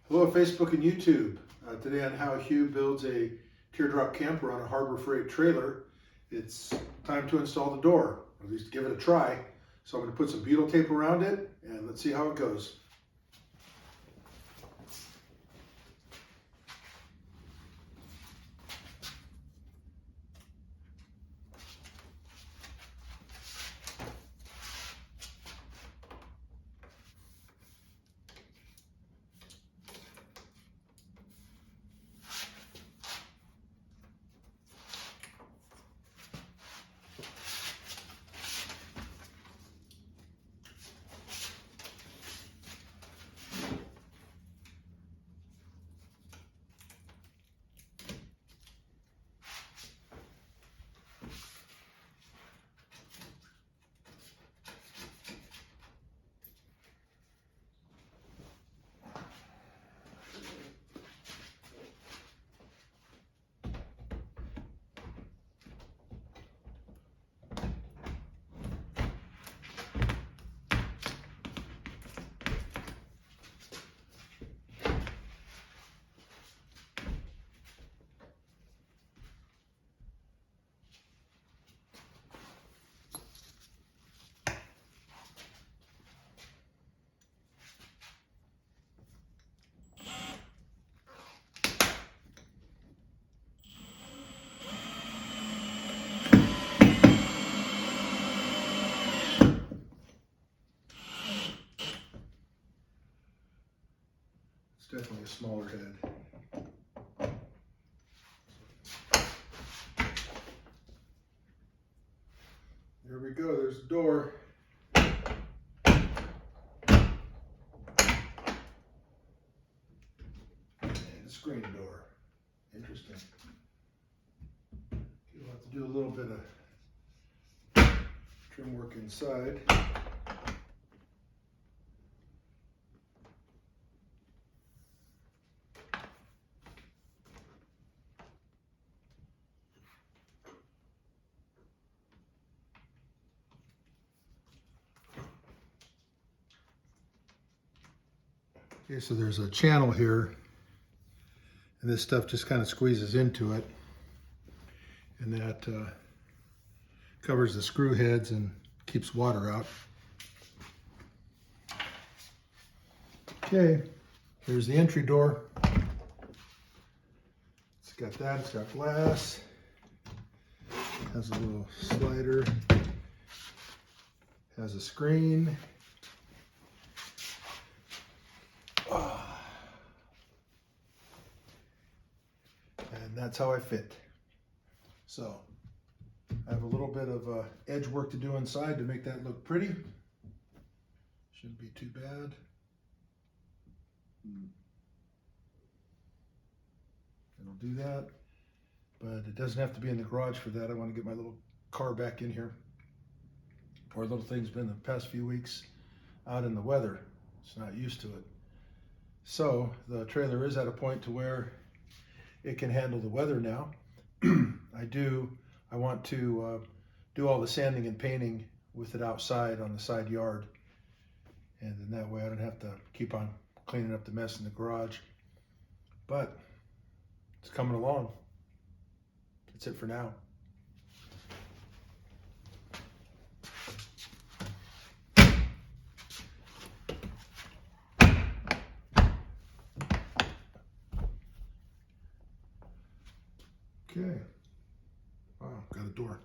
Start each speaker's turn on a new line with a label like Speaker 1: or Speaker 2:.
Speaker 1: Hello Facebook and YouTube. Today on how Hugh builds a teardrop camper on a Harbor Freight trailer. It's time to install the door, or at least give it a try. So I'm going to put some butyl tape around it and let's see how it goes. It's definitely a smaller head. There we go, there's the door. And a screen door. Interesting. You'll have to do a little bit of trim work inside. Okay, so there's a channel here, and this stuff just kind of squeezes into it, and that covers the screw heads and keeps water out. Okay, here's the entry door. It's got that, it's got glass, has a little slider, has a screen. And that's how I fit. So I have a little bit of edge work to do inside to make that look pretty. Shouldn't be too bad. It'll do that, but it doesn't have to be in the garage for that. I want to get my little car back in here. Poor little thing's been the past few weeks out in the weather. It's not used to it. So the trailer is at a point to where it can handle the weather now. I want to do all the sanding and painting with it outside on the side yard. And then that way I don't have to keep on cleaning up the mess in the garage. But it's coming along. That's it for now. Okay. Wow, got a door.